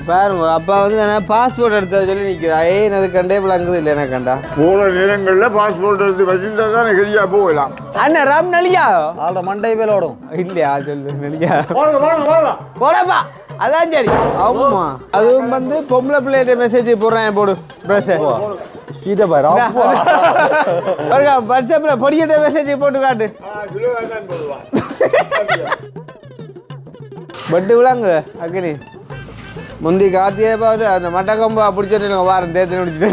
பாருங்க அப்பா வந்து நான் பாஸ்போர்ட் எடுத்து சொல்லி நிற்கிறேன் அது கண்டே விளங்குது இல்லை எனக்கு கண்டா போன நேரங்களில் பாஸ்போர்ட் எடுத்து வச்சிருந்தா தான் சரியா போகலாம். அண்ணா ராம் நலியா ஆள்ற மண்டை மேல ஓடும் இல்லையா சொல்லு நலியா போடப்பா அதான் சரி ஆமா அதுவும் வந்து பொம்பளை பிள்ளைகிட்ட மெசேஜ் போடுறேன் போடு ப்ரெஸ் ஸ்பீடா பாரு வாட்ஸ்அப்ல பொடிக்கிட்ட மெசேஜ் போட்டு காட்டு பட்டு விளாங்க அக்கினி முந்தி காத்தியே பாரு அந்த மட்டக்கம்பா பிடிச்சோன்னு வாரம் தேர்த்து முடிச்சுட்டு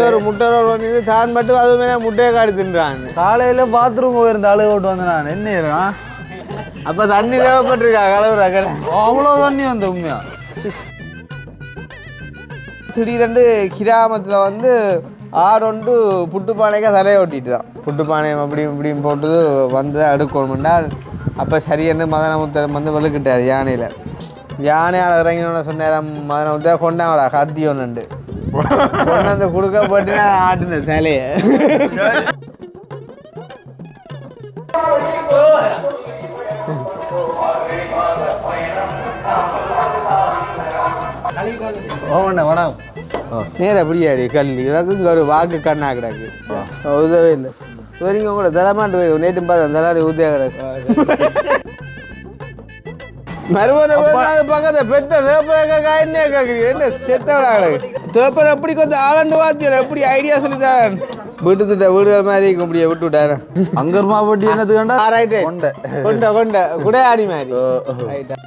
ஒரு முட்டை ரோல் பண்ணிட்டு தான் மட்டும் அதுவுமே முட்டையை காடி தின்றான். காலையில பாத்ரூம் போயிருந்த அழுக விட்டு வந்து நான் என்ன இருக்கான் அப்ப தண்ணி தேவைப்பட்டிருக்கா கலவுறாக்க அவ்வளோ தண்ணி வந்த உண்மையா திடீரெண்டு கிராமத்தில் வந்து ஆடொண்டு புட்டுப்பானைக்கா தலையை ஒட்டிட்டு தான் புட்டுப்பானையம் அப்படி இப்படியும் போட்டு வந்து அடுக்கணும்னால் அப்போ சரியான மதனமுத்தரம் வந்து வெளுக்கிட்டார் யானையில். யானையால் இறங்கினோட சொன்னேன் மதனமுத்தரை கொண்டாங்களா கத்தி ஒன்றுண்டு கொண்டாந்து கொடுக்க போட்டு நான் ஆட்டுனேன் தலையை. வணக்கம் நேரம் எப்படியாடி கல்வி எனக்கு இங்கே ஒரு வாக்கு கண்ணா கிடக்கு உதவே இல்லை சரிங்க உங்களை தலைமாட்டு நேற்று பார்த்து தலாடி ஊதியா கிடக்கு மறுபடியும் பக்கத்தை பெத்த தேப்பரை என்ன கேட்குறீங்க என்ன செத்தவளா கிடக்கு தேப்பரை எப்படி கொஞ்சம் ஆளண்டு வாத்தியல எப்படி ஐடியா சொல்லித்தான் வீட்டு திட்ட வீடுகள் மாதிரி இருக்க முடியாது விட்டு விட்டாரு அங்கர்மா பட்டி என்னது கண்டா ஆராய்ட்டு கொண்ட கொண்ட கொண்ட குடையாடி மாதிரி ரைட்டா.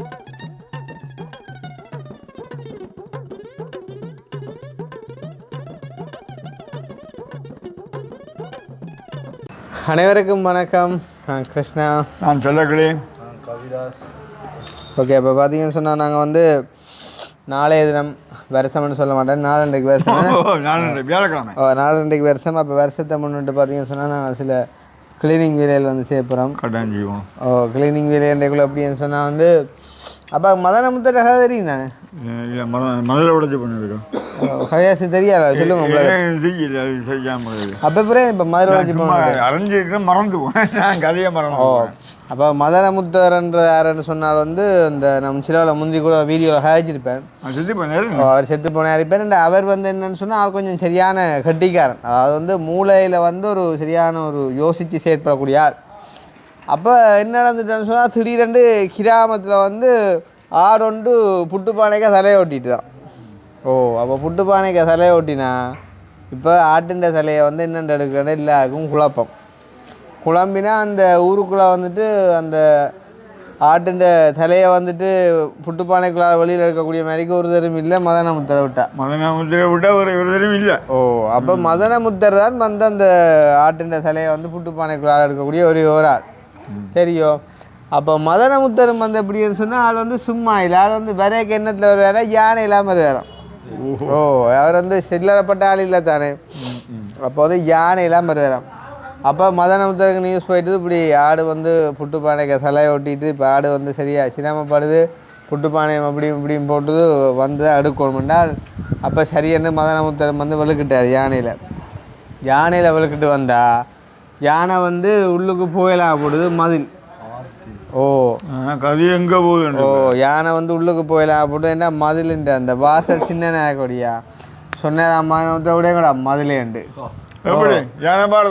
அனைவருக்கும் வணக்கம். நான் கிருஷ்ணா. நான் சொல்லக்கிளே. கவிதாஸ். ஓகே இப்போ பார்த்தீங்கன்னு சொன்னால் நாங்கள் வந்து நாளைய தினம் வருஷம்னு சொல்ல மாட்டேன் நாளண்டைக்கு வருஷம் வியாழக்கிழமை நாளண்டைக்கு வருஷம். அப்போ வருஷத்தை முன்னிட்டு பார்த்தீங்கன்னு சொன்னால் நாங்கள் சில கிளீனிங் வேலையில் வந்து சேர்ப்புறோம். கட்டாயம் செய்வோம். கிளீனிங் வேலைன்றக்குள்ள அப்படின்னு சொன்னால் வந்து அப்போ மதனமுத்தர் கதை தெரியும் தானே இல்லை மதுரை உடச்சி பண்ணிருக்கோம் கவியாசி தெரியாத சொல்லுங்க உங்களுக்கு அப்போ பிறகு இப்போ மதுரை உடச்சி அறிஞ்சிருக்க மறந்துவோம் கதையை மறந்து. அப்போ மதனமுத்தர்ன்ற யாருன்னு சொன்னால் வந்து இந்த நம்ம சிலவில் முந்தி கூட வீடியோவில் ஹாய்ச்சிருப்பேன் அவர் செத்து போனார். இப்போ அவர் வந்து என்னன்னு சொன்னால் ஆள் கொஞ்சம் சரியான கட்டிக்காரன், அதாவது வந்து மூளையில் வந்து ஒரு சரியான ஒரு யோசித்து செயற்படக்கூடிய ஆள். அப்போ என்ன நடந்துட்டான்னு சொன்னால் திடீரெண்டு கிராமத்தில் வந்து ஆடொண்டு புட்டுப்பானைக்கா தலையை ஒட்டிட்டு தான். அப்போ புட்டுப்பானைக்கா தலையை ஒட்டினா இப்போ ஆட்டின்ற தலையை வந்து என்னென்று எடுக்கிறேன்னு எல்லாருக்கும் குழப்பம். குழம்பினா அந்த ஊருக்குள்ளே வந்துட்டு அந்த ஆட்டின்ற தலையை வந்துட்டு புட்டுப்பானைக்குள்ளே வெளியில் இருக்கக்கூடிய மாதிரிக்கு ஒரு தரம் இல்லை. மதனமுத்தரை விட்டா ஒரு தரம் இல்லை. அப்போ மதனமுத்தர் தான் வந்து அந்த ஆட்டின்ற தலையை வந்து புட்டுப்பானைக்குள்ளால் இருக்கக்கூடிய ஒரே ஒரு ஆள். சரியோ அப்போ மதனமுத்தரும் வந்து எப்படின்னு சொன்னால் ஆள் வந்து சும்மா இல்லை, ஆள் வந்து விரைக்கு எண்ணத்தில் ஒரு வேலை யானை இல்லாமல் வேறாம். அவர் வந்து சில்லறப்பட்ட ஆள் இல்லை தானே. அப்போ வந்து யானை இல்லாமல் வேறாம். அப்போ மதனமுத்தருக்கு நியூஸ் போயிட்டு இப்படி ஆடு வந்து புட்டுப்பானைக்கு தலையை ஒட்டிட்டு இப்போ ஆடு வந்து சரியாக சிரமப்படுது புட்டுப்பானையம் அப்படியும் இப்படியும் போட்டு வந்து அடுக்கணும்னால் அப்போ சரியான மதனமுத்தரம் வந்து வெளுக்கிட்டார் யானையில் வெளுக்கிட்டு வந்தா யானை வந்து உள்ளுக்கு போயலாம் போடுது மதில். கதி எங்கே போகுது? யானை வந்து உள்ளுக்கு போயலாம் போட்டு என்ன மதிலுண்டு அந்த வாசல் சின்ன கொடியா சொன்னேன் மதனமுத்தரை விட கூட மதிலேண்டு யானை வார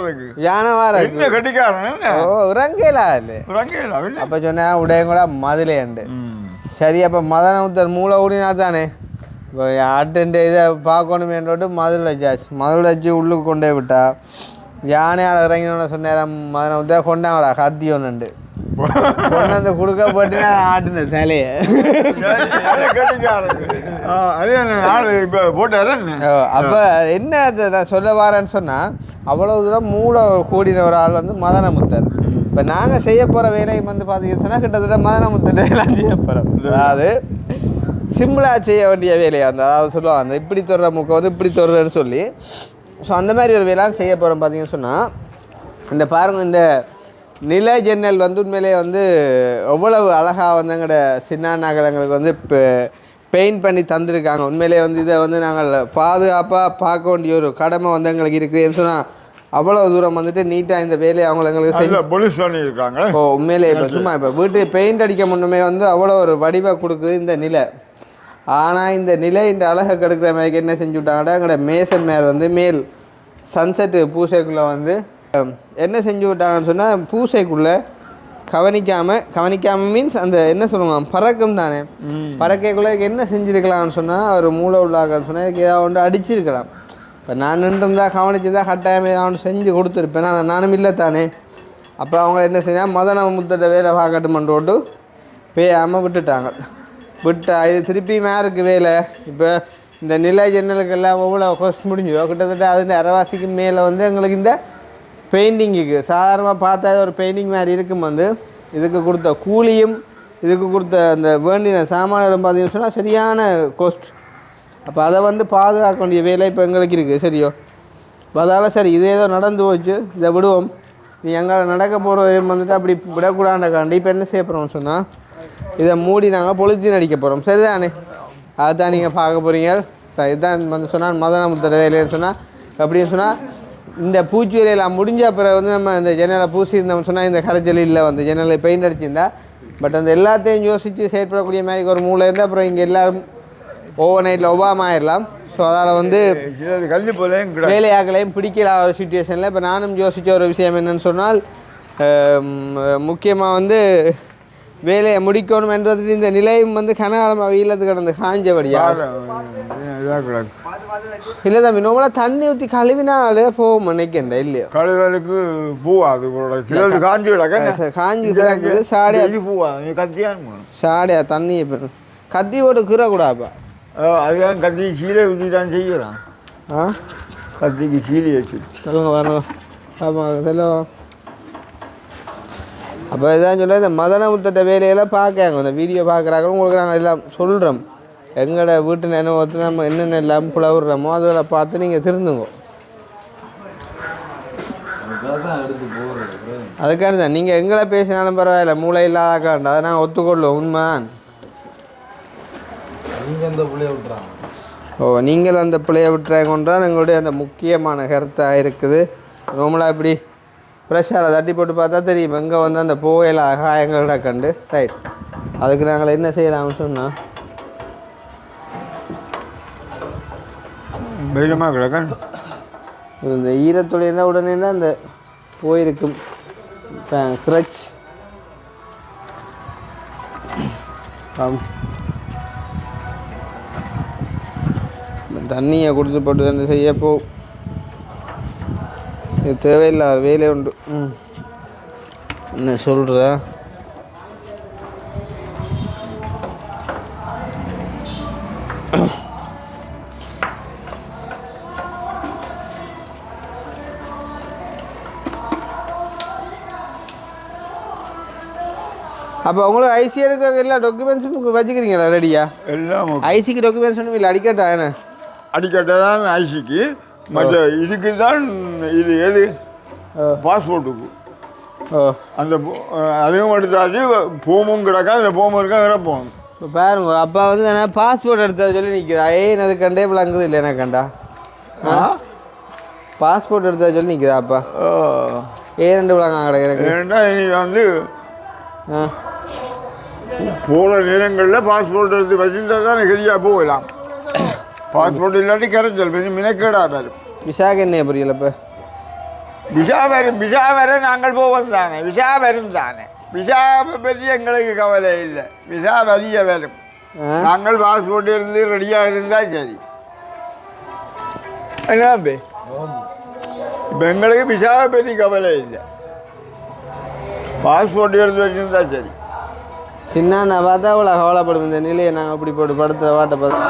உறங்கலா இல்லை அப்போ சொன்னேன் உடையும் கூட மதிலேண்டு. சரி அப்போ மதனமுத்தர் மூளை ஊடினா தானே இப்போ ஆட்டுன்ற இதை பார்க்கணுமேன்றோட்டு மதில் வச்சாச்சு. மதில் வச்சு உள்ளுக்கு கொண்டே விட்டா யானையால் இறங்கினோட சொன்னேன் மதனமுத்தரை கொண்டாங்களா கத்தி ஒன்றுண்டு கொண்டாந்து கொடுக்க போட்டுனா ஆட்டுன தலையை. அப்போ என்ன நான் சொல்ல வரேன்னு சொன்னால் அவ்வளோ தூரம் மூளை கூடின ஒரு ஆள் வந்து மதனமுத்தர். இப்போ நாங்கள் செய்ய போகிற வேலையை வந்து பார்த்தீங்கன்னு சொன்னால் கிட்டத்தட்ட மதனமுத்தர் வேலை செய்ய போகிறோம். அதாவது சிம்பிளாக செய்ய வேண்டிய வேலையை வந்து அதாவது சொல்லுவாங்க அந்த இப்படி தொடுற முக்கை வந்து இப்படி தொடுறேன்னு சொல்லி. ஸோ அந்த மாதிரி ஒரு வேலைலாம் செய்ய போகிறோம். பார்த்தீங்கன்னு சொன்னால் இந்த பாருங்கள் இந்த நில ஜன்னல் வந்து உண்மையிலே வந்து எவ்வளவு அழகாக வந்து எங்களோட சின்ன நகரங்களுக்கு வந்து இப்போ பெயிண்ட் பண்ணி தந்திருக்காங்க. உண்மையிலே வந்து இதை வந்து நாங்கள் பாதுகாப்பாக பார்க்க வேண்டிய ஒரு கடமை வந்து எங்களுக்கு இருக்குதுன்னு சொன்னால் அவ்வளோ தூரம் வந்துட்டு நீட்டாக இந்த வேலையை அவங்க எங்களுக்கு செஞ்சு போலீஸ் பண்ணியிருக்காங்க. ஓ உண்மையிலே இப்போ சும்மா இப்போ வீட்டுக்கு பெயிண்ட் அடிக்க முன்னுமே வந்து அவ்வளோ ஒரு வடிவை கொடுக்குது இந்த நிலை. ஆனால் இந்த நிலை இந்த அழகை கெடுக்கிற மாதிரி என்ன செஞ்சு விட்டாங்கன்னா எங்களோட மேசன் மேர் வந்து மேல் சன்செட்டு பூசைக்குள்ளே வந்து என்ன செஞ்சு விட்டாங்கன்னு சொன்னால் பூசைக்குள்ளே கவனிக்காமல் மீன்ஸ் அந்த என்ன சொல்லுவாங்க பறக்கம் தானே, பறக்கைக்குள்ளே என்ன செஞ்சுருக்கலாம்னு சொன்னால் ஒரு மூளை உள்ளாக்கன்னு சொன்னால் இதுக்கு ஏதாவது ஒன்று அடிச்சிருக்கலாம். இப்போ நான் நின்றுருந்தா கவனிச்சிருந்தா கட்டாயம் ஏதாவது செஞ்சு கொடுத்துருப்பேன். நானும் இல்லை தானே. அப்போ அவங்க என்ன செஞ்சால் மதன முத்தட்ட வேலை பார்க்கட்டுமென்று போட்டு பேயாமல் விட்டுட்டாங்க. இது திருப்பி மேருக்கு வேலை. இப்போ இந்த நிலை ஜன்னலுக்கெல்லாம் எவ்வளோ கொஸ்ட் முடிஞ்சோ கிட்டத்தட்ட அது அரைவாசிக்கு மேலே வந்து எங்களுக்கு இந்த பெயிண்டிங்குக்கு சாதாரணமாக பார்த்தா ஒரு பெயிண்டிங் மாதிரி இருக்கும். வந்து இதுக்கு கொடுத்த கூலியும் இதுக்கு கொடுத்த அந்த வேண்டின சாமான்களும் பார்த்தீங்கன்னு சொன்னால் சரியான கோஸ்ட். அப்போ அதை வந்து பாதுகாக்க வேண்டிய வேலை இப்போ எங்களுக்கு இருக்குது. சரியோ இப்போ அதால் சரி இது ஏதோ நடந்து போச்சு, இதை விடுவோம். நீ எங்கே நடக்க போகிறது வந்துட்டு அப்படி விடக்கூடாண்டாக்காண்டி இப்போ என்ன செய்ய போகிறோம்னு சொன்னால் இதை மூடி நாங்கள் பொலித்தீன் அடிக்க போகிறோம். சரிதானே? அதுதான் நீங்கள் பார்க்க போகிறீங்க. இதுதான் வந்து சொன்னால் மதன முத்தர வேலைன்னு சொன்னால் அப்படின்னு சொன்னால் இந்த பூச்சி வேலையெல்லாம் முடிஞ்ச பிறகு வந்து நம்ம இந்த ஜன்னலை பூசியிருந்தோம்னு சொன்னால் இந்த கரைச்சல் இல்லை வந்து ஜன்னலை பெயிண்ட் அடிச்சிருந்தா. பட் அந்த எல்லாத்தையும் யோசித்து செயற்படக்கூடிய மாதிரி ஒரு மூளை இருந்தால் அப்புறம் இங்கே எல்லோரும் ஓவர் நைட்டில் ஒபாமா ஆயிடலாம். ஸோ அதால் வந்து கல்வி போலையும் வேலையாக்களையும் பிடிக்கல ஒரு சுச்சுவேஷனில். இப்போ நானும் யோசித்த ஒரு விஷயம் என்னென்னு சொன்னால் முக்கியமாக வந்து வேலையை முடிக்கணும் என்றதுக்கு இந்த நிலையம் வந்து கனகாலமாக வீலத்துக்கு கடந்து காஞ்சபடியா இல்லை தம்பி நம்மளா தண்ணி ஊற்றி கழுவினாலே போகும் நினைக்கிறேன் இல்லையோ கழுவலுக்கு பூவாது காஞ்சி காஞ்சி கிடக்குது சாடியா பூவா கத்தியான் சாடியா தண்ணி கத்தி போட்டு கீறக்கூடாப்பா. அதுதான் கத்தி சீலை ஊற்றி தான் செய்யலாம். கத்திக்கு சீலை வச்சு சொல்லுங்க வரணும். ஆமாம் செல்லும். அப்போ இதான் சொல்ல இந்த மதன முத்தட்ட வேலையெல்லாம் பார்க்காங்க இந்த வீடியோ பார்க்குறாங்க. உங்களுக்கு நாங்கள் எல்லாம் சொல்கிறோம் எங்களோட வீட்டு நினைவத்தை நம்ம என்னென்ன எல்லாம் புலவுறோமோ அதில் பார்த்து நீங்கள் திருந்துங்க. அதுக்காக தான் நீங்கள் எங்களை பேசினாலும் பரவாயில்ல மூளை இல்லாதாக்காண்டா அதை நான் ஒத்துக்கொள்ளும் உண்மைதான். நீங்கள் அந்த பிள்ளையை விட்டுறாங்கன்றால் எங்களுடைய அந்த முக்கியமான கருத்தாக இருக்குது. நார்மலாக இப்படி ப்ரெஷ்ஷால் தட்டி போட்டு பார்த்தா தெரியும் எங்கே வந்து அந்த புகையில காயங்களோட கண்டு ரைட். அதுக்கு நாங்கள் என்ன செய்யலாம்னு சொன்னால் இந்த ஈரத்துடைய உடனே அந்த போயிருக்கும் கிரச் தண்ணியை கொடுத்து போட்டு அந்த செய்யப்போ இது தேவையில்லாத வேலை உண்டு. என்ன சொல்கிற அப்போ உங்களுக்கு ஐசி எடுக்க எல்லா டாக்குமெண்ட்ஸும் வச்சுக்கிறீங்களா ரெடியா? எல்லாம் ஐசிக்கு டாக்குமெண்ட்ஸ் ஒன்றும் இல்லை அடிக்கட்டா என்ன அடிக்கட்டை தான் ஐசிக்கு. மற்ற இதுக்கு தான் இது எது பாஸ்போர்ட்டுக்கு அந்த அதையும் எடுத்தாச்சு. போமும் கிடக்கா அந்த போமும் இருக்கா கிடப்போம். இப்போ பாருங்க அப்பா வந்து என்ன பாஸ்போர்ட் எடுத்தா சொல்லி நிற்கிறா. அது கண்டே பிள்ளைங்குது இல்லை எனக்கு கண்டா பாஸ்போர்ட் எடுத்தா சொல்லி நிற்கிறா அப்பா. ரெண்டு பிள்ளைங்க கிடக்கு எனக்கு ஏன்னா நீ வந்து போகிற நேரங்களில் பாஸ்போர்ட் எடுத்து வச்சுருந்தா தான் சரியாக போகலாம். பாஸ்போர்ட் இல்லாட்டி கரைச்சல் மினக்கேடா வரும். விசாக்கு என்ன புரியல? இப்போ விசா வர நாங்கள் போவோம் தானே. விசா வரும் தானே. விசாவை பற்றி எங்களுக்கு கவலை இல்லை. விசா வழிய வரும். நாங்கள் பாஸ்போர்ட் இருந்து ரெடியாக இருந்தால் சரி. என்ன இப்போ எங்களுக்கு விசாவை பற்றி கவலை இல்லை. பாஸ்போர்ட் எடுத்து வச்சுருந்தா சரி. சின்ன நான் பார்த்தா அவ்வளோ கவலைப்படும் இந்த நிலையை நாங்கள் அப்படி போட்டு படுத்துகிற வாட்டை பார்த்து.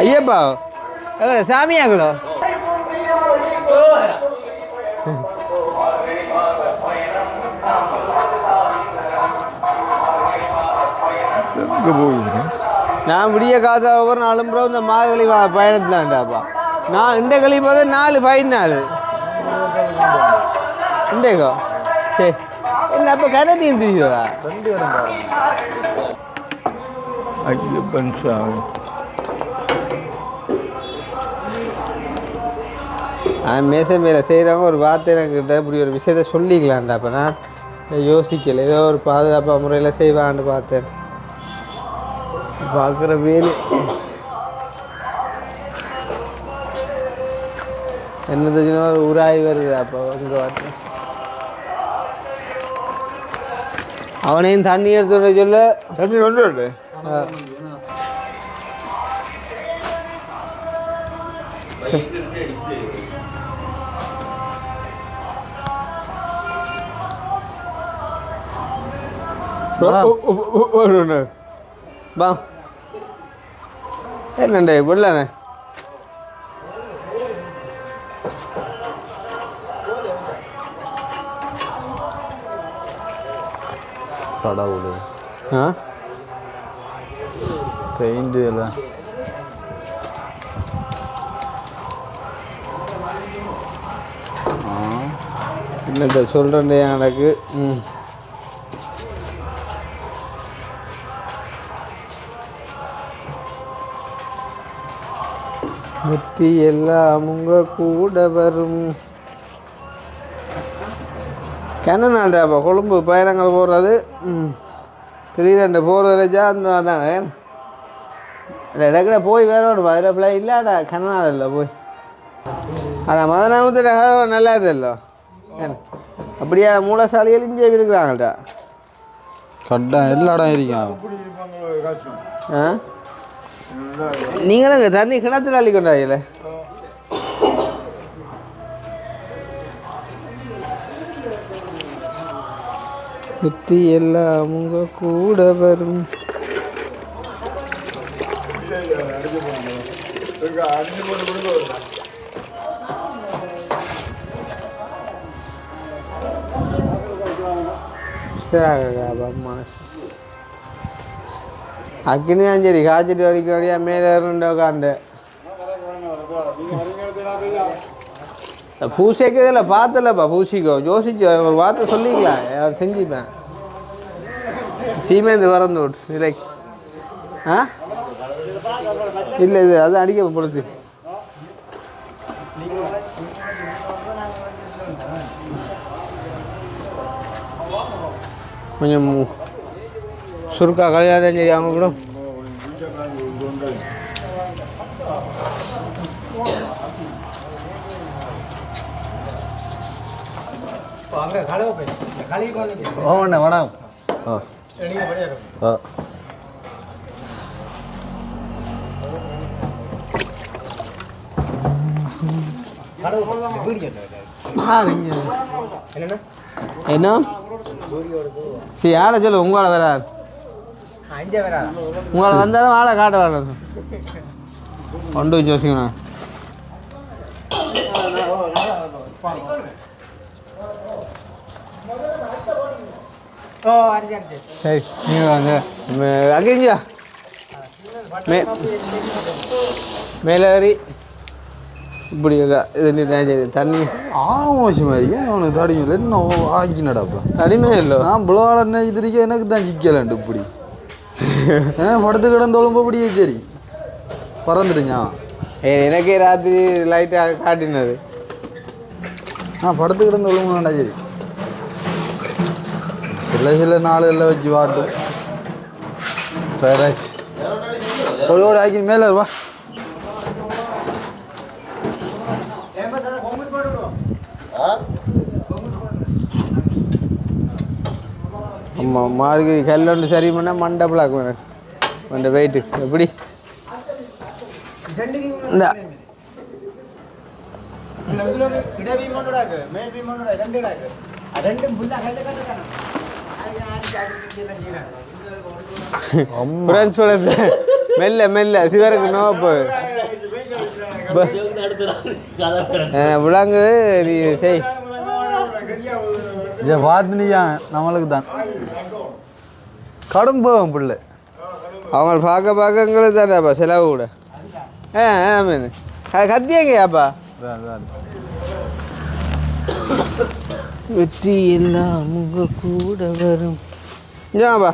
ஐயப்பா சாமியாங்களோ நான் விடிய காசா ஒவ்வொரு நாளும் ப்ரோ இந்த மார்கழி பயணத்துலான்டாப்பா. நான் இந்த கழி போது 4 4 இண்டேக்கோ சரி என்ன அப்போ கணத்தையும் தெரியுதா 2 வரும் பாருங்க. ஐயப்பன் சாமி மேசை மேலே செய்கிறவங்க ஒரு வார்த்தை எனக்கு இப்படி ஒரு விஷயத்த சொல்லிக்கலான்டா. அப்போ நான் யோசிக்கல, ஏதோ ஒரு பாதுகாப்பாக முறையில் செய்வான்னு பார்த்தேன். பார்க்குற வேலு என்ன தெரியுமா ஒரு உராய் வருது. அப்போ இங்கே பார்த்தேன் அவனையும் தண்ணி எடுத்து சொல்ல தண்ணி கொண்டு வரல. பா என்னண்டே இப்படிலாண்ணே கடவுள் ஆ பெயிண்ட் எல்லாம் என்னத்தை சொல்கிறேன்டே எனக்கு. வெற்றி எல்லாம் உங்க கூட வரும். கண்ணனால்டாப்பா கொழும்பு பயணங்கள் போடுறது. திடீரெண்டு போகிறதுச்சா அந்த அதான் இல்லை இடக்கிற போய் வேற ஒரு அதில் பிள்ளை இல்லாடா கண்ணனால் இல்லை போய். ஆனால் மதனாமத்தில் நல்லா இருந்தല്ലോ அப்படியா மூலசாலிகள் இங்கே இருக்கிறாங்கள்டா. கட்டம் எல்லா இடம் இருக்கும். ஆ நீங்களும் இங்கே தண்ணி கிணத்துல அள்ளி கொண்டாயில சுற்றி எல்லாம் உங்க கூட வரும். அக்கினிதான் சரி காய்ச்சிட்டு வரைக்கும் வழியா மேலே உட்காந்து பூசிக்கிறதுல பார்த்தலப்பா. பூசிக்கோ யோசிச்சு ஒரு வார்த்தை சொல்லிக்கலாம், யார் செஞ்சுப்பேன். சீமேந்து வரந்து விட்டு இல்லை. ஆ இல்லை இது அது அடிக்க பொழுது கொஞ்சம் சுருக்கா கல்யாணம் சரி அவங்க கூட ஓண்ணே வணக்கம். ஆ ஆ என்ன சரி ஆளை சொல்லு. உங்களை வராது உங்களை வந்தாலும் ஆளை காட்ட வேணும். கொண்டு யோசிக்கணும். சரி நீங்கள் வாங்க அங்கேஞ்சா மேலேறி இப்படி இது தண்ணி ஆமாச்சு மாதிரி அவனுக்கு தடியும் என்ன ஆக்கினடாப்பா. தனிமே இல்லை. நான் புலவாட நினைச்சிருக்கேன், எனக்கு தான் சிக்கலண்டு இப்படி படுத்து கிடந்தோளும்போ இப்படியே சரி பறந்துடுங்க. எனக்கே ராத்திரி லைட்டாக காட்டினது. நான் படுத்து கிடந்த ஒழுங்குண்டா சரி. சில நாளுகளில் வச்சு வாட்டும் பேராச்சு ஒரு ஆக்கி மேலே வா. ஆமாம் மார்க்கு கல்லொண்டு சரி பண்ணால் மண்டை பிளாக் வேணும். மண்டை வெயிட்டு எப்படி இந்த மெல்ல மெல்ல சிவருக்கு நோப்பு விளங்குது. நீ செய் இதை பார்த்து நீயா நம்மளுக்கு தான் கடும் போவோம் பிள்ளை. அவங்க பார்க்க பார்க்கங்களுக்கு தான்டாப்பா செலவு கூட. ஆமாம் கத்தியங்கயாப்பா. வெற்றி எல்லாம் உங்க கூட வரும். ஏப்பா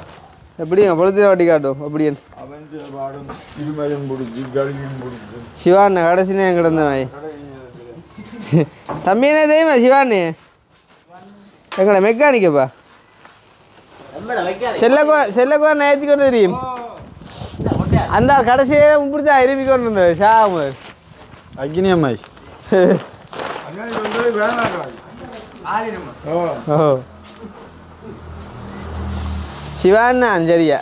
எப்படிங்க பொழுது வாட்டி காட்டும் அப்படின்னு சிவாண்ண கடைசியில கிடந்தவன் தம்பி என்ன தெரியுமா சிவானி எங்கட மெக்கானிக்கப்பா செல்லக்கோ நேற்றுக்கு தெரியும் அந்த கடைசியே இப்படிதான் இருப்பி கொண்டு இருந்தது ஷாமர் அக்னி அம்மாய் ஓ சிவான்னா சரியா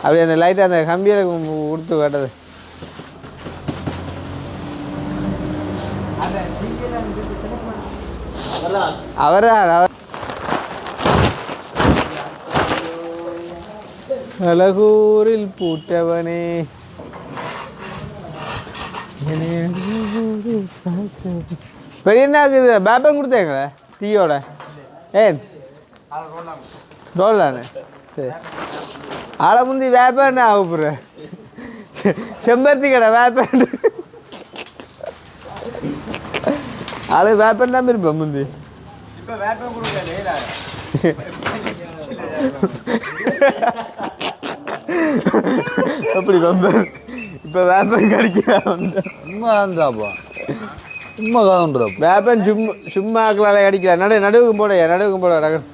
அப்படி அந்த லைட்டை அந்த கம்பியில் கொடுத்து காட்டுது அவர்தான் அழகூரில் பூட்டவனே பெரிய என்னாக்குது பேப்பன் கொடுத்தேங்களே டீயோட ஏன் ரோல் தானே சரி ஆளை முந்தி வேப்பேன்னு ஆகுப்புற செம்பருத்தி கடை வேப்பேன் ஆளு வேப்பன் தான் இருப்பேன் முந்தி அப்படி ரொம்ப இப்போ வேப்பன் கிடைக்கிறா வந்து சும்மா இருந்தாப்பா சும்மா காதுன்றப்பா வேப்பன் சும்மா ஆக்கலால கிடைக்கிறா நடுவுக்கும் போட ரகன்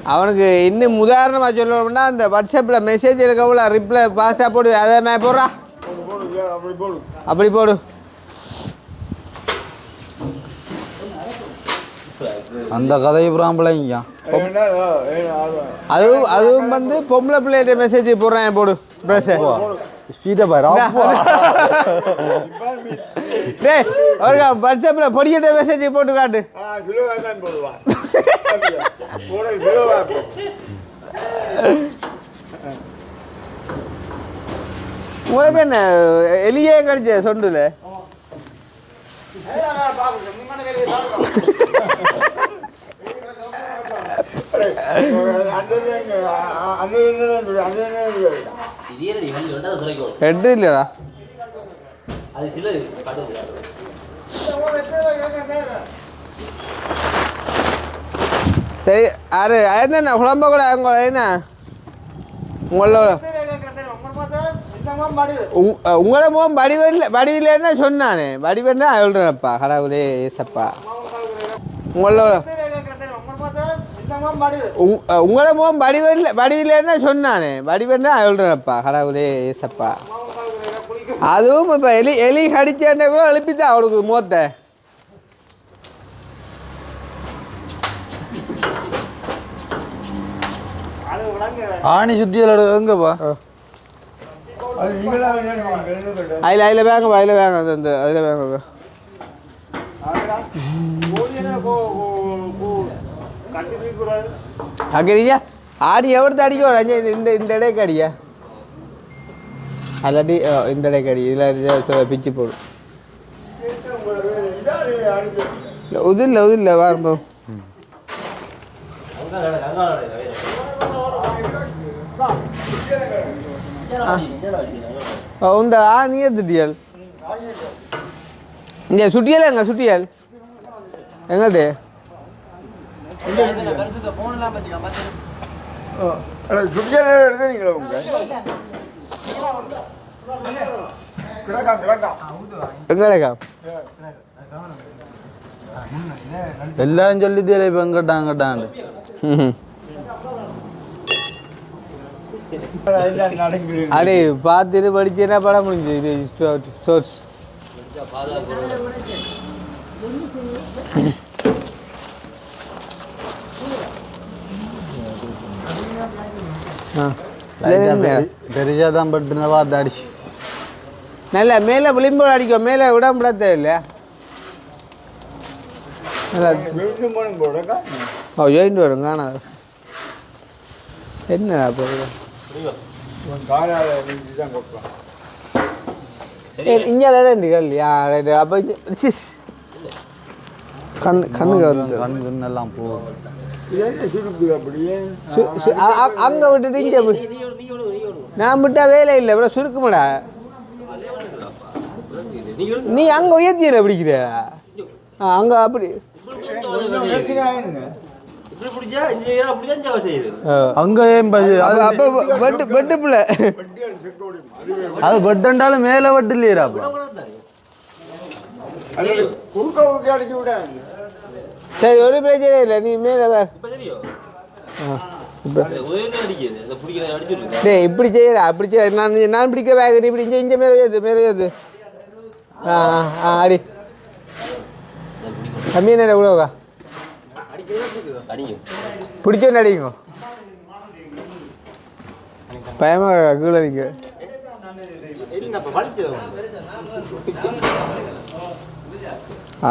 அவனுக்கு இன்னும் உதாரணமாக சொல்லணும்னா அந்த வாட்ஸ்அப்பில் மெசேஜ் இருக்கவுல ரிப்ளை பாஸ்டாக போடு அதே மாதிரி போடுறா அப்படி போடு அந்த கதையை பிராம்பளைங்க அதுவும் வந்து பொம்பளை பிள்ளைகிட்ட மெசேஜ் போடுறேன் போடு ப்ரெஸ் ஸ்பீடா பாரு டேய் அவருக்கு வாட்ஸ்அப்பில் பொடிக்கிட்ட மெசேஜ் போட்டு காட்டு உங்களுக்கு என்ன எலியே கடிச்ச சொண்டுல ஹெட் இல்லடா சரி யாரு என்ன குழம்ப கூட அவங்க என்ன உங்களோட உங்களோட முகம் வடிவில்லைன்னா சொன்னானே வடிவன்னா சொல்கிறேன்ப்பா கடவுளே ஏசப்பா உங்களோட உங்களோட முகம் வடிவில்லைன்னா சொன்னானே வடிவன்னா சொல்கிறேன்ப்பா கடவுளே ஏசப்பா அதுவும் இப்போ எலி கடிச்சேன்ன கூட எழுப்பித்தான் அவனுக்கு முகத்தை ஆணி சுத்தியலோட எங்கப்பா அதில் வேங்கப்பா அதில் வேங்க அந்த அதில் வேங்க அக்கடியா ஆடி எவ்வளோ அடிக்க இந்த இடைக்கு அடியா அல்லாட்டி இந்த இடைக்கு அடி இதில் பிச்சு போடும் உதில்ல வாரும்போ உந்த நீ எடுத்துட்டியல் இங்கே சுட்டியல் எங்க சுட்டியல் எங்கள்கிட்ட எங்கடக்கா எல்லாரும் சொல்லி தெரியல இப்போ எங்கிட்டான் அடே பார்த்துட்டு படிச்சேன்னா படம் முடிஞ்சு இது சோர்ஸ் பெரிசாதான் பட்டுன பார்த்து அடிச்சு நல்லா மேலே விளிம்போடு அடிக்கும் மேலே விடாம விட தேவையில்லையா ஓ ஜாயிண்ட் வரும் காணா என்ன இங்கே இல்லையா அப்போ கண்ணுக்கு வந்து கண்ணெல்லாம் போகுது அங்கே விட்டுட்டு இங்கே நான் விட்டா வேலை இல்லை அப்புறம் சுருக்குமாடா நீ அங்கே உயர்த்தியில பிடிக்கிற அங்கே அப்படி அங்கே ஏன் அப்போ வெட்டு வெட்டு பிள்ளை அது வெட்டுண்டாலும் மேலே வெட்டு இல்லையா அப்போ சரி ஒரு பிரச்சனை இல்லை நீ மேலே வேற டேய் இப்படி செய்யற அப்படி செய்ய நான் பிடிக்க பேக் இப்படி இங்கே மேலே ஏது அடி கம்மி என்ன எவ்வளோக்கா பிடிச்சோன்னு அடிங்க பயமா கீழே நீங்க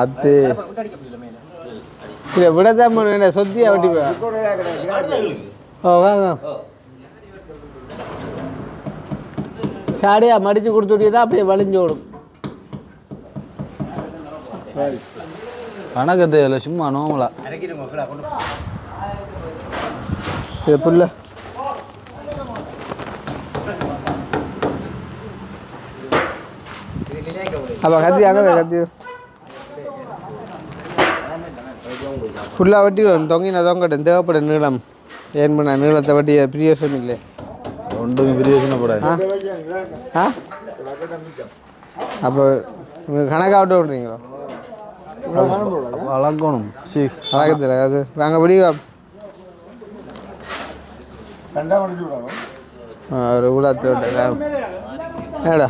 அது இல்லை விடத்தான் என்ன சொத்தியா வட்டி ஓ வாங்க சாடியா மடித்து கொடுத்துட்டீங்கன்னா அப்படியே வலிஞ்சு ஓடும் கணக்கு தேவையில்ல சும்மா நோமலா இது புல்ல அப்போ கத்தி அங்கே கத்தி ஃபுல்லாக வட்டி தொங்கின தொங்கட்டும் தேவைப்படும் நீளம் ஏன் பண்ண நீளத்தை வட்டி பிரியோசனம் இல்லை ஒன்றும் பிரியோசனப்படாது ஆ அப்போ உங்களுக்கு கணக்காகட்டும்ன்றீங்களோ வளர்க்கணும் வளர்க்கத்தில் அது நாங்கள் படி ஒரு உலாத்து ஏடா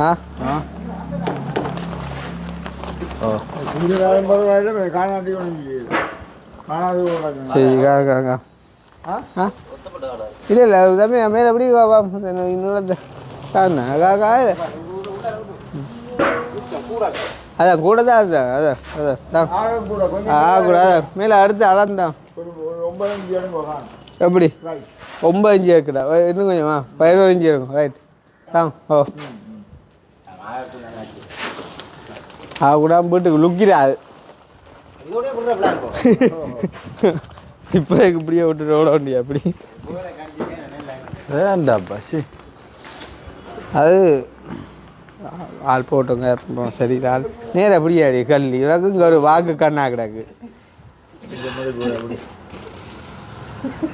ஆ சரி காங்க ஆ இல்லை இல்லை தம்பி மேலே எப்படி இன்னொரு அதான் கூட தான் அதுதான் அதான் கூட அதான் மேலே அடுத்து அளந்தான் எப்படி 9 இன்ச்சு இருக்குடா இன்னும் கொஞ்சமா 11 இன்ச்சு இருக்கும் ரைட் தான் ஓ கூட வீட்டுக்கு லுக்கிறாது இப்போ இப்படியே விட்டுட்டு ஓட வேண்டிய அப்படி வேண்டாப்பா சி அது ஆள் போட்டோங்க சரி ஆள் நேரம் அப்படியே அடி கல்லி எனக்கு இங்கே ஒரு வாக்கு கண்ணா கிடக்கு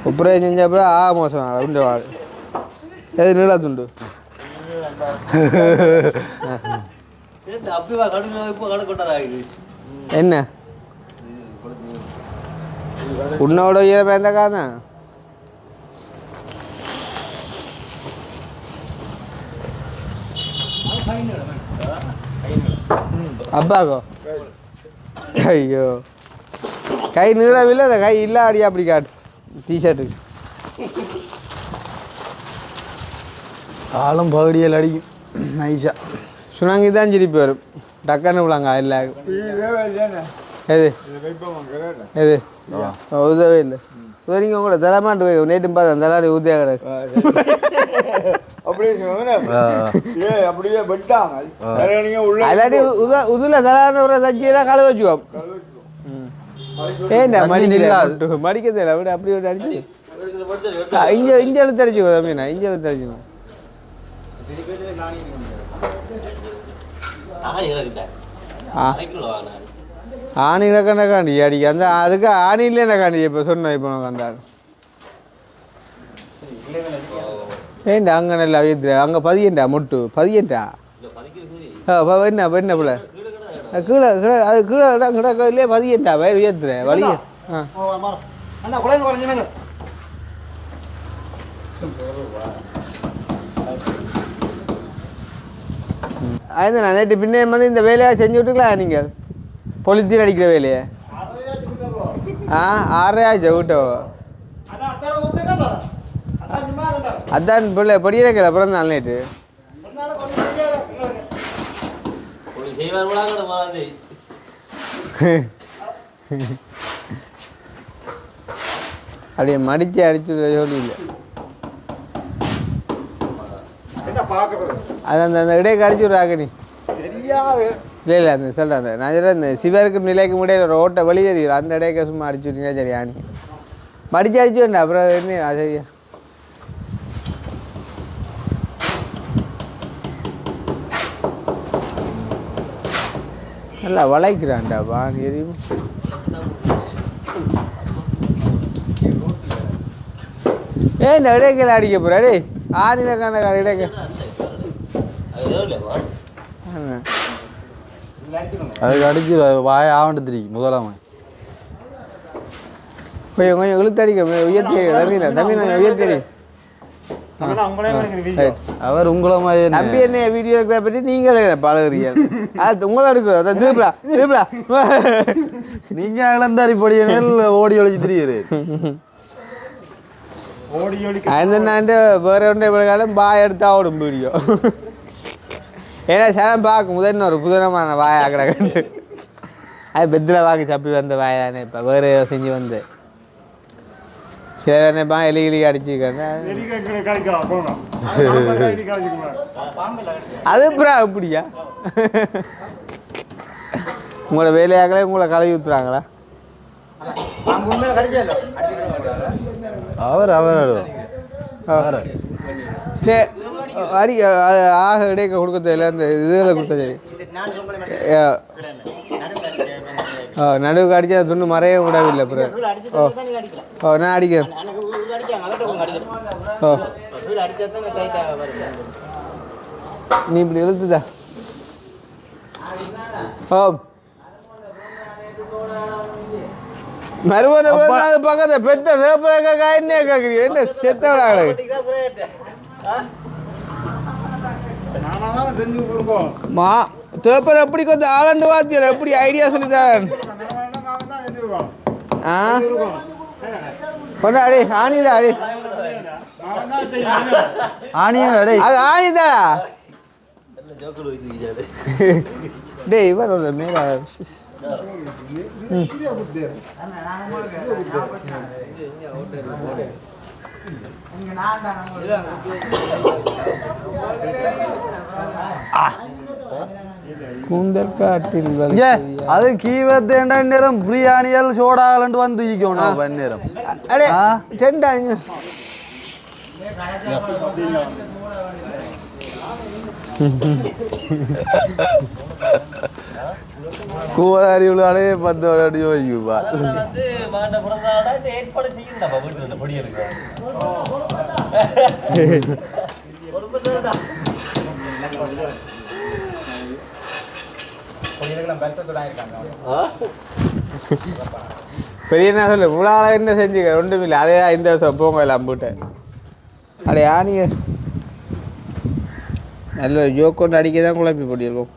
அப்புறம் செஞ்சப்போ மோசம் உண்டு வாழ் எது நீளத்துண்டு என்ன உன்னோட ஈரமாக இருந்தா காதான் அப்பாக்கோ ஐயோ கை நீளவில்லை அந்த கை இல்லை அடி அப்படி காட்டு டிஷர்ட்டுக்கு காலம் பகுடியில் அடிக்கும் நைஸா சுனாங்கி தான் சிரிப்பு வரும் டக்குன்னு விழாங்க இல்லை எது எது உதவே இல்லை சரிங்க உங்களோட தலைமாட்டு போய் நேற்று பார்த்தேன் தலாடி ஊத்தியா கிடக்கு உதுல தலான ஒரு சஜ்ஜியெல்லாம் கழுவ வச்சுக்கோம் ஏண்டா மடிக்க தெரியல விட அப்படி விட்டு அடிச்சு இஞ்ச எழுத்து அடிச்சுக்கோ தம்பிண்ணா இஞ்ச எழுத்து அடிச்சுக்கோ ஆணி கிடக்கண்டாண்டி அடிக்க அந்த அதுக்கு ஆணி இல்லைன்னா காண்டி இப்போ சொன்னேன் இப்போ நான் கண்டாரு ஏண்டா அங்கே நல்லா வைத்து அங்கே பதியண்டா மொட்டு பதியண்டா என்ன என்ன பிள்ளை கீழே கீழே அது கீழே இடம் கிடக்க இல்லையே பதியண்டா வயிறு உயர்த்துற வலி அதுதான் நான் நேற்று பின்னே வந்து இந்த வேலையாக செஞ்சு விட்டுக்கலாம் நீங்கள் பொலித்தீன் அடிக்கிற வேலையை 6 ஆச்சு விட்டோ அதான் பிள்ளை படிக்கிறக்கல அப்புறம் தான் நேற்று அப்படியே மடித்து அடிச்சு சொல்லி இல்லை அது அந்த இடையே அடிச்சு விட்றாங்க நீ இல்லை இல்லை அந்த சொல்கிறேன் நான் சொல்கிறேன் இந்த சிவருக்கு நிலைக்கு முடியாது ஒரு ஓட்டை வழி தெரியுது அந்த இடையே சும்மா அடிச்சு விட்டீங்கன்னா சரி ஆணி மடித்து அடிச்சு வேண்டா அப்புறம் என்ன சரியா நல்லா வளைக்கிறான்டா பான் எரியும் ஏன் இடைக்கல அடிக்க போகிறா டே ஆடின கணக்கா இடைக்க அதுக்கு அடிச்சு வாய ஆவண்டு திரிக்கு முதலாம கொஞ்சம் கொஞ்சம் இழுத்து அடிக்க உயர்த்தி தமிழ் உயர்த்தி அவர் உங்களை மாதிரி நம்பி என்ன வீடியோ இருக்கிற பற்றி நீங்களே பழகுறீங்க அது உங்களை எடுக்கிறோம் திருப்பலா திருப்பலா நீங்க இளந்தாரி பொடியனில் ஓடி ஒழிச்சு திரியுது அந்த நான் வேற ஒன்றை காலம் பாய் எடுத்தா ஓடும் வீடியோ ஏன்னா சனம் பார்க்கும் முதல்ல ஒரு புதனமான வாய் ஆக்கடை கண்டு அது பெத்தில் வாக்கு சப்பி வந்த வாயானே இப்போ வேறு செஞ்சு வந்து சில நினைப்பா எலி கிளி அடிச்சுக்கிறேன் அது அப்புறம் அப்படியா உங்களோட வேலையாகல உங்களை கலவி ஊற்றுறாங்களா அவர் அடி ஆக இடைக்க கொடுக்க தெரியல அந்த இதில் கொடுத்தா சரி நடுவுக்கு அடித்தா துண்டு மறைய விடவில்லை அப்புறம் ஓ நான் அடிக்கிறேன் ஓ நீ இப்படி இழுத்துதா ஓ மறுபடியும் பக்கத்தை பெத்த சேப்பரக்கா என்ன கேட்குறீங்க என்ன செத்த விடாது மா தேப்பர் எப்படி கொஞ்சம் ஆளண்டு வாத்தியல எப்படி ஐடியா சொல்லித்தரேன் ஆ கொண்டாடி ஆணிதா அடி ஆணியா அது ஆணிதா டேய் இவர் ஒரு மேல கூந்தல் காட்டில் அது கீவத்தேண்ட நேரம் பிரியாணியல் சோடாலண்டு வந்து ஈக்கணும் பன்னேரம் அடே ரெண்டாங்க கூதாரி உள்ளாலே 10 அடி யோசிக்குப்பா பெரிய என்ன சொல்லு இவ்வளோ என்ன செஞ்சுக்க ஒன்றும் இல்லை அதே இந்த வருஷம் போங்க எல்லாம் போட்டேன் அடே ஆணிய நல்ல ஜோக் கொண்டு அடிக்க தான் குழப்பி போட்டிருக்கோம்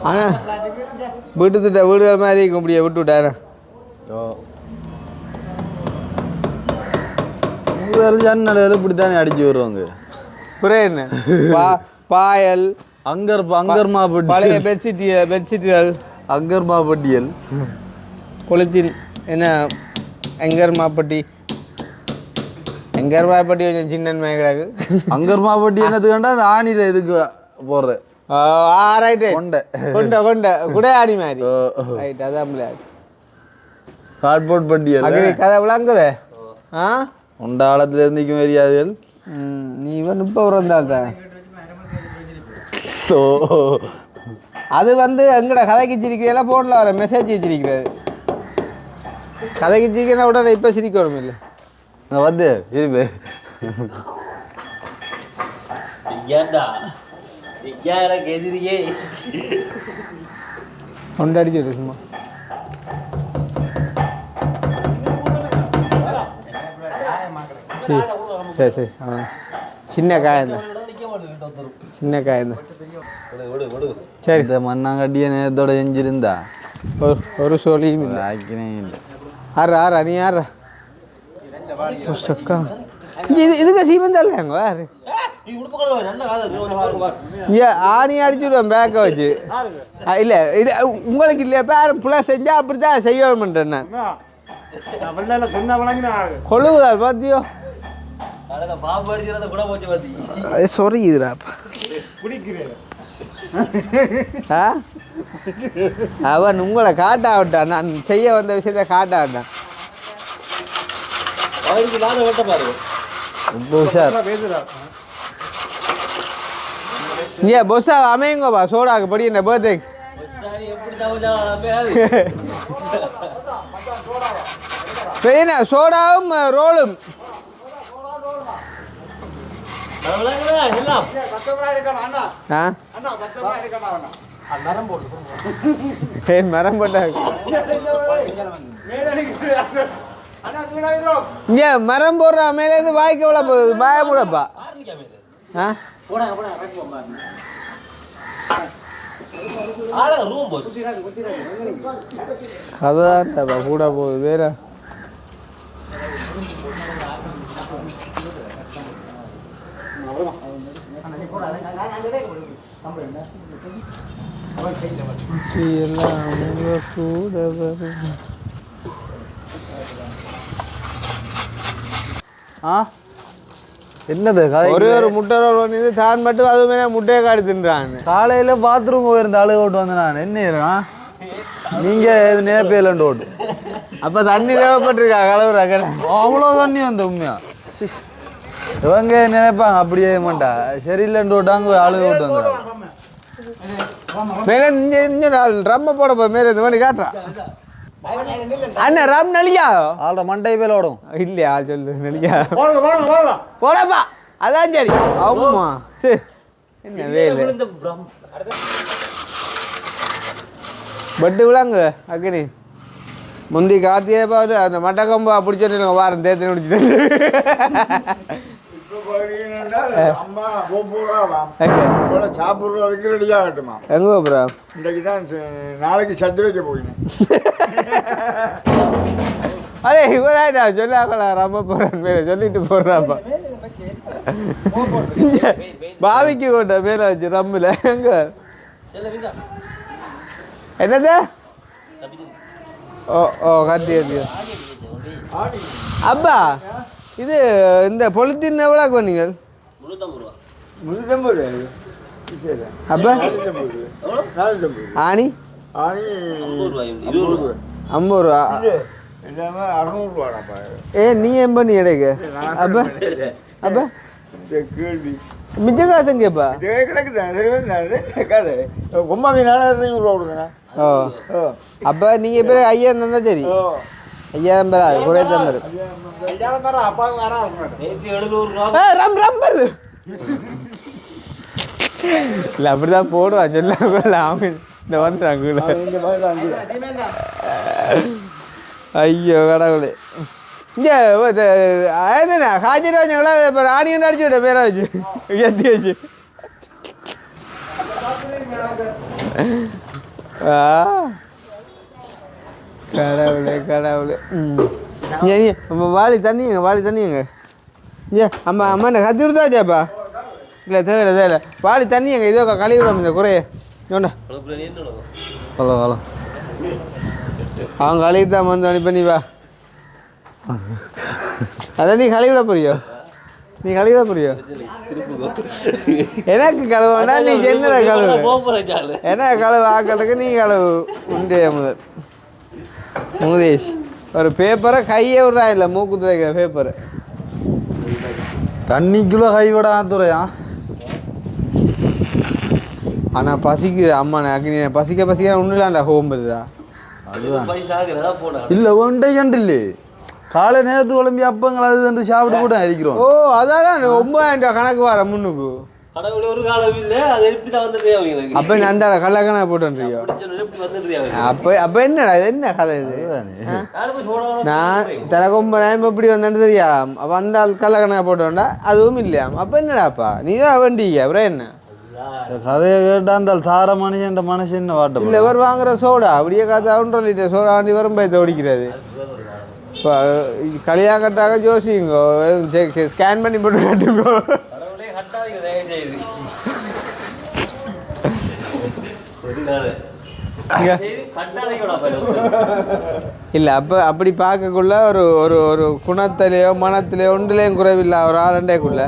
ஆனால் வீட்டு வீடுகள் மாதிரி இருக்க முடியாது விட்டு விட்டானே ஜன்னல் இப்படித்தானே அடிச்சு வருவாங்க புரிய என்ன பாயல் அங்கர்மாப்பட்டி பழைய பெட்ஷீட்டுகள் அங்கர்மாப்பட்டியல் கொளுத்தின் என்ன எங்கர்மாப்பட்டி கொஞ்சம் சின்ன கிடக்கு அங்கர்மாப்பட்டி என்னது கண்டா அந்த ஆணியில் இதுக்கு போடுற ரைட்டு கொண்ட குடையாடி மாதிரி ரைட் அதான் விளையாடு கார்ட்போர்ட் பட்டியல் கதை விளங்குதே ஆ உண்டாளத்துல இருந்துக்கும் தெரியாதுகள் நீ இவன் இப்போ இருந்தால்தான் அது வந்து எங்கட கதைக்கு சிரிக்கிறதெல்லாம் ஃபோனில் வர மெசேஜ் வச்சிருக்கிறது கதைக்கு சிரிக்கிறா உடனே இப்போ சிரிக்கணும் இல்லை நான் வந்து இருப்பே கொண்டாடிச்சு சும்மா சரி சரி சின்ன காயந்தான் சரி இந்த மண்ணாங்கட்டிய நேரத்தோட செஞ்சிருந்தா ஒரு சொல்லியும் இல்லை ஆக்கினே இல்லை ஆறா நீ ஆறா இதுக்கு சீமந்தாங்க ஆணி அடிச்சுடுவேன் பேக்கை வச்சு இல்லை இது உங்களுக்கு இல்லையா பேர் புள்ள செஞ்சா அப்படித்தான் செய்யணும்ன்றேன் நான் கொழுவுதார் பாத்தியோ சொரியுதுடாப்பா அவன் உங்களை காட்ட விட்டான் நான் செய்ய வந்த விஷயத்த காட்ட விட்டான் ஏ பொஸ்ஸா அமையுங்கப்பா சோடாக்கு படி என்ன பர்த்டேக்கு என்ன சோடாவும் ரோலும் மரம் போட்டாங்க இங்கே மரம் போடுற மேலேருந்து வாய்க்கு எவ்வளோ போகுது வாய போடப்பா கதைதான்ப்பா கூட போகுது வேற கூட வரும் என்னது ஒரே ஒரு முட்டை ரோல் பண்ணிட்டு தான் மட்டும் அது மேலே முட்டையை காடி தின்றான் காலையில் பாத்ரூம் போயிருந்த ஆளு ஓட்டு வந்து நான் என்ன இருக்கா நீங்கள் இது நேப்பையிலண்டு ஓட்டு அப்போ தண்ணி தேவைப்பட்டிருக்கா கலவுற அவ்வளோ தண்ணி வந்த உண்மையா இவங்க நினைப்பாங்க அப்படியே மாட்டா சரியில்லைன்னு ஓட்டாங்க ஆளு ஓட்டு வந்துடுறாங்க மேலே இங்கே ரம்ம போட போ மேலே இந்த மாதிரி காட்டுறா அண்ணா ரம் நலியா ஆள்ற மண்டை பேல ஓடும் இல்லையா சொல்லு நலியா போடப்பா அதான் சரி ஆமா சரி என்ன வேலை பட்டு விளாங்க அக்கினி முந்தி காத்தியே பார்த்து அந்த மட்டக்கம்பா பிடிச்சோன்னு வாரம் தேர்த்து பிடிச்சிட்டு சாப்பிட்றதுக்கு ரெடி ஆகட்டுமா எங்க ப்ரோ இன்றைக்கு தான் நாளைக்கு சட்டு வைக்க போயினேன் அரே இவராயிட்டா சொல்லாங்களா ரொம்ப போகிறேன் மேலே சொல்லிட்டு போடுறாப்பா பாவிக்கு கொண்ட மேலே வச்சு ரம்மில் எங்க என்னது ஓ ஓ கத்தி கத்தி அப்பா இது இந்த பொலித்தீன் எவ்வளோக்கு வந்தீங்க அப்பா ஆணி ஐம்பது ரூபா ஏ நீ ஏன் பண்ணி எடைக்கு அப்பா அப்பா மிச்ச காசுங்க கேப்பா ஓ அப்போ நீங்கள் இப்போ 5000 தந்தா சரி 5000 பேரா குறையத்தான் பேர் ரம் ரம் வருது இல்லை அப்படிதான் போடுவான் சொல்ல அவங்க இந்த வந்துட்டாங்க ஐயோ கடவுளே இங்கே என்ன காய்ச்சல் வச்சாங்களா இப்போ ராணியன் அடிச்சு விட்ட பேரை வச்சு எத்தி வச்சு கடவுளே கடவுளே வாளி தண்ணிங்க ஏ அம்மா அம்மா என்ன கத்தி விடுதாச்சாப்பா இல்லை தேவையில்லை வாளி தண்ணிங்க இதோ கழுவி விடாம இந்த குறைய ஏண்டா ஹலோ ஹலோ அவங்க கழுவி தான் வந்து அனுப்பி நீ வா அதான் நீ கழுவிட போறியோ எனக்கு கழுவுனா நீ என்ன கழுவு என்ன கழுவு ஆக்கிறதுக்கு நீ கழுவு உண்டே முதல் முகதேஷ் ஒரு பேப்பரை கையே விட்றா இல்லை மூக்கு துளைக்கிற பேப்பரை தண்ணிக்குள்ளே கை விட துறையா ஆனால் பசிக்குது அம்மா நீ பசிக்க ஒன்றுலாண்டா ஹோம் வருதா இல்லை ஒன்றை கண்டில்லே காலை நேரத்து குழம்பி அப்பங்கள் அது வந்து சாப்பிட்டு கூட இருக்கிறோம் ஓ அதான் 9000 கணக்கு வர முன்னுக்கு அப்போ நான் அந்த கள்ளக்கணா போட்டுறியோ அப்போ என்னடா இது என்ன கதை இது நான் தனக்கு 9000 எப்படி வந்தேன்னு தெரியா அப்போ அந்த கள்ளக்கணா போட்டோண்டா அதுவும் இல்லையா அப்போ என்னடாப்பா நீ தான் வண்டிக்க அப்புறம் என்ன கதையை கேட்டால் அந்த தார மனுஷன் மனுஷன் வாட்ட இல்லை இவர் வாங்குற சோடா அப்படியே காத்து 1 லிட்டர் சோடா வாண்டி வரும் பயத்தை ஓடிக்கிறது இப்போ கல்யாணம் கட்டாக ஜோசிங்கோ ஸ்கேன் பண்ணி போட்டு கட்டுங்கோ இல்லை அப்போ அப்படி பார்க்கக்குள்ள ஒரு ஒரு ஒரு குணத்திலேயோ மனத்திலேயோ ஒன்றுலேயும் குறைவில்லை ஒரு ஆளுண்டேக்குள்ள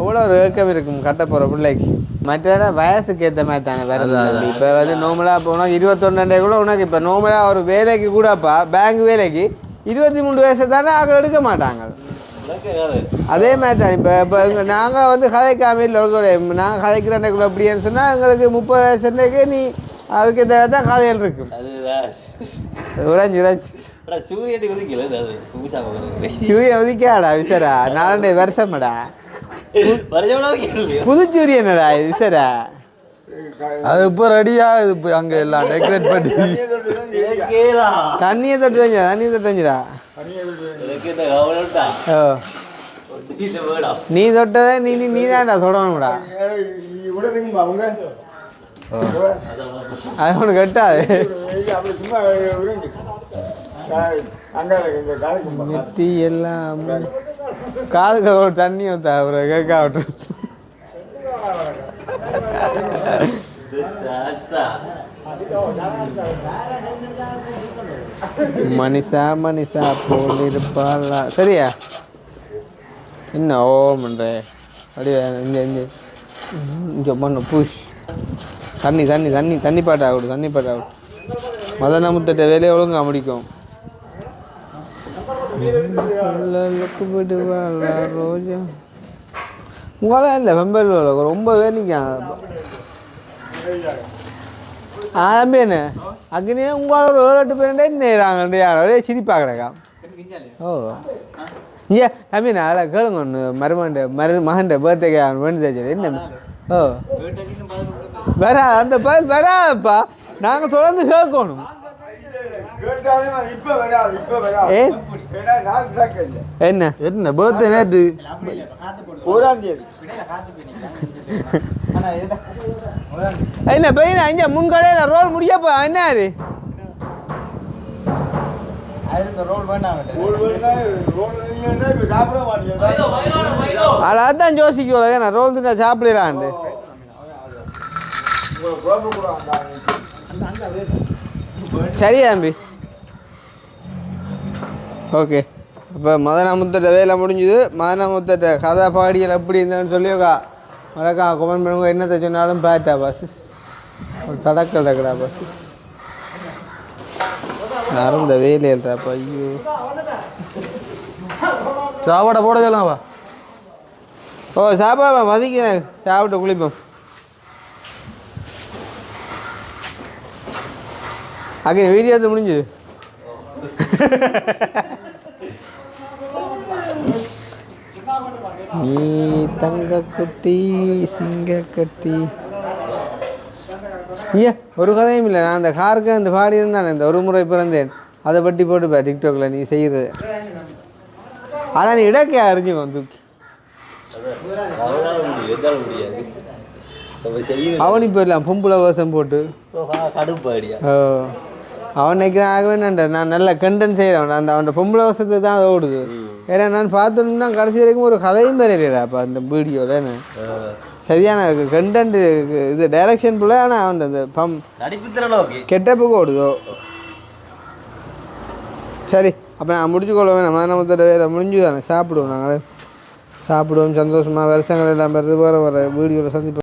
எவ்வளோ ஒரு ஏக்கம் இருக்கும் கட்ட போகிற பிள்ளைக்கு மற்ற வயசுக்கு ஏற்ற மாதிரி தானே வருது இப்போ வந்து நார்மலாக இப்போ உனக்கு 21 கூட உனக்கு இப்போ நார்மலாக ஒரு வேலைக்கு கூடப்பா பேங்க் வேலைக்கு 23 வயசு தானே ஆக்கள் எடுக்க மாட்டாங்க அதே மாதிரி தான் இப்போ நாங்கள் வந்து கதைக்காம இல்லை ஒரு நாங்கள் கதைக்கிறேன்னைக்குள்ள எப்படின்னு சொன்னால் எங்களுக்கு 30 வயசுக்கு நீ அதுக்கு தான் கதைகள் இருக்கும் உழைஞ்சி சூரியன் உதிக்காடா விசரா 4 வருஷமாடா புது சூரியனடா விசரா அது இப்போ ரெடியா இது இப்போ அங்கே எல்லாம் டெக்கரேட் பண்ணி தண்ணியை தொட்டு வஞ்சிடா நீ தொட்டதை நீ தான்டா தொடணும்டா அது ஒன்று கட்டாது நெத்தி எல்லாம் காதுக்கு ஒரு தண்ணி ஊற்றா ஒரு கேட்க விட்டு மனிஷா போல் இருப்பாளா சரியா என்ன ஓமன்ற அப்படியே இங்கே பண்ணு புஷ் தண்ணி பாட்டா விடு மதன முத்தட்ட வேலையை ஒழுங்கா முடிக்கும் ரோஜா உங்களால் இல்லை வெம்பல் ரொம்ப வேணிக்காங்க ஆம்பேன்னு அக்னே உங்களால் ஒரு 7-8 பேருண்டே நேராங்க ஒரே சிரிப்பா கிடக்கா ஓ ஐயா அமீனா அதில் கேளுங்க ஒன்று மகன் பர்த்டேக்கு அவன் வேண்டி தெரிஞ்சது என்ன ஓ வரா அந்த பதில் வராப்பா நாங்கள் தொடர்ந்து கேட்கணும் என்ன என்ன பர்த்டே நேற்று 1ஆம் தேதி என்ன பையனா இங்கே முன்கடையில் ரோல் முடியப்பா என்ன அது அதான் யோசிக்கல நான் ரோல் தின்னா சாப்பிடலான்ட்டு சரி தம்பி ஓகே இப்போ மதனாமுத்தட்ட வேலை முடிஞ்சுது மதனாமுத்தட்ட கதை பாடியல் எப்படி இருந்தேன்னு சொல்லியோக்கா மறக்கா கமெண்ட் பண்ணுங்க என்னத்தை சொன்னாலும் பேட்டா பஸ் ஒரு தடக்கல் டக்கடா பஸ் யாரும் இந்த வேலையில்றாப்பா ஐயோ சாப்பாடை போடவேலாம்ப்பா ஓ சாப்பாடுப்பா மதிக்கிறேன் சாப்பிட்டு குளிப்போம் அங்கே வீடியோ எடுத்து முடிஞ்சுது நீ தங்க குட்டி சிங்க கட்டி ஐயா ஒரு கதையும் இல்லை நான் அந்த காருக்கு அந்த பாடி இருந்தானே இந்த ஒரு முறை பிறந்தேன் அதை பற்றி போட்டுப்பா டிக்டாக்ல நீ செய்கிறது ஆனால் நீ இடக்கே அறிஞ்சுக்கோ தூக்கி அவன் இப்போ இல்லை பொம்பளை வேஷம் போட்டு ஓ அவன் நினைக்கிறான் ஆகவே நான் நல்ல கண்டன் செய்கிறவன் அந்த அவன் பொம்பளை வருஷத்தை தான் அது ஓடுது ஏன்னா நான் பார்த்தோன்னா கடைசி வரைக்கும் ஒரு கதையும் பெறலைடா அப்போ அந்த வீடியோவில் சரியான கண்டென்ட் இது டைரக்ஷன் போல ஆனால் அவன் அந்த கெட்டப்புக்கு ஓடுதோ சரி அப்போ நான் முடிச்சுக்கொள்வேன் நம்ம வேலை முடிஞ்சு தானே சாப்பிடுவோம் நாங்கள் சாப்பிடுவோம் சந்தோஷமாக வருஷங்கள் எல்லாம் பெறது வர வீடியோவில் சந்திப்போம்